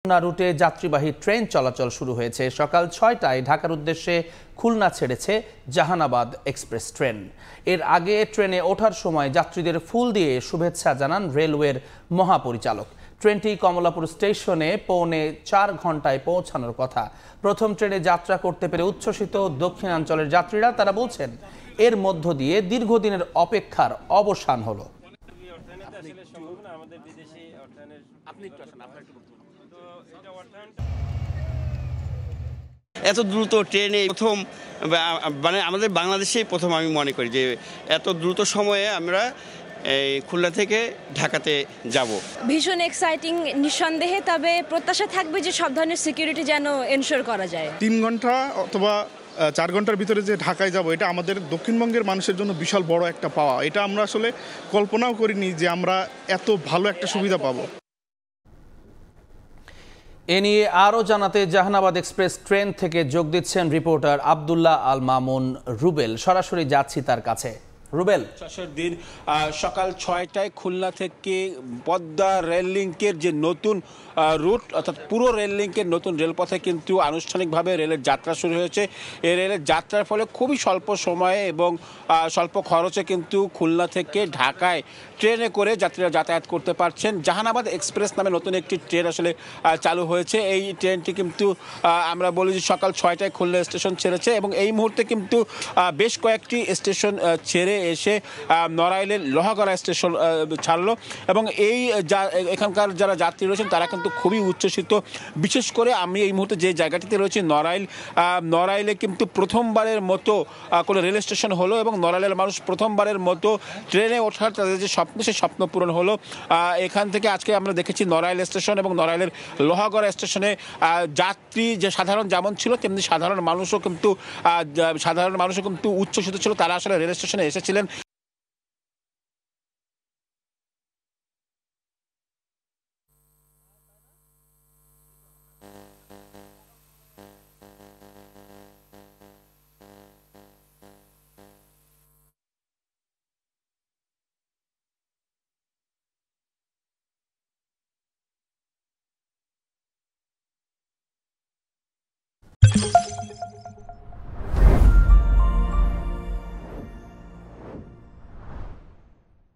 খুলনা রুটে যাত্রীবাহী ট্রেন চলাচল শুরু হয়েছে। সকাল ৬টায় ঢাকার উদ্দেশ্যে খুলনা ছেড়েছে জাহানাবাদ এক্সপ্রেস ট্রেন। এর আগে ট্রেনে ওঠার সময় যাত্রীদের ফুল দিয়ে শুভেচ্ছা জানান রেলওয়ের মহাপরিচালক। ট্রেনটি কমলাপুর স্টেশনে পৌনে ৪ ঘন্টায় পৌঁছানোর কথা। প্রথম ট্রেনে যাত্রা করতে পেরে উচ্ছ্বসিত দক্ষিণাঞ্চলের যাত্রীরা। তারা বলছেন, এর মধ্য দিয়ে দীর্ঘদিনের অপেক্ষার অবসান হলো। এত দ্রুত ট্রেনে প্রথম, মানে আমাদের বাংলাদেশেই প্রথম আমি মনে করি যে এত দ্রুত সময়ে আমরা এই খুলনা থেকে ঢাকাতে যাব। ভীষণ এক্সাইটিং নিঃসন্দেহে, তবে প্রত্যাশা থাকবে যে সব ধরনের সিকিউরিটি যেন এনশিওর করা যায়। 3 ঘন্টা অথবা 4 ঘন্টার ভিতরে যে ঢাকায় যাব, এটা আমাদের দক্ষিণবঙ্গের মানুষের জন্য বিশাল বড় একটা পাওয়া। এটা আমরা আসলে কল্পনাও করিনি যে আমরা এত ভালো একটা সুবিধা পাবো। এ নিয়ে আরও জানাতে জাহানাবাদ এক্সপ্রেস ট্রেন থেকে যোগ দিচ্ছেন রিপোর্টার আব্দুল্লাহ আল মামুন রুবেল। সরাসরি যাচ্ছি তার কাছে। রুবেল, দিন সকাল ৬টায় খুলনা থেকে পদ্মা রেল লিঙ্কের যে নতুন রুট, অর্থাৎ পুরো রেল লিঙ্কের নতুন রেলপথে কিন্তু আনুষ্ঠানিকভাবে রেলের যাত্রা শুরু হয়েছে। এই রেলের যাত্রার ফলে খুবই স্বল্প সময়ে এবং স্বল্প খরচে কিন্তু খুলনা থেকে ঢাকায় ট্রেনে করে যাত্রীরা যাতায়াত করতে পারছেন। জাহানাবাদ এক্সপ্রেস নামে নতুন একটি ট্রেন আসলে চালু হয়েছে। এই ট্রেনটি কিন্তু আমরা বলি যে সকাল ৬টায় খুলনা স্টেশন ছেড়েছে এবং এই মুহূর্তে কিন্তু বেশ কয়েকটি স্টেশন ছেড়ে এসে নড়াইলের লোহাগড়া স্টেশন ছাড়লো এবং এখানকার যারা যাত্রী রয়েছেন তারা কিন্তু খুবই উচ্ছ্বসিত। বিশেষ করে আমি এই মুহূর্তে যে জায়গাটিতে রয়েছি নড়াইলে কিন্তু প্রথমবারের মতো কোনো রেল স্টেশন হলো এবং নড়াইলের মানুষ প্রথমবারের মতো ট্রেনে ওঠার তাদের যে স্বপ্ন, সেই স্বপ্ন পূরণ হলো। এখান থেকে আজকে আমরা দেখেছি নড়াইল স্টেশন এবং নড়াইলের লোহাগড়া স্টেশনে যাত্রী যে সাধারণ যেমন ছিল তেমনি সাধারণ মানুষও কিন্তু উচ্ছ্বসিত ছিল। তারা আসলে রেল স্টেশনে এসেছিলেন।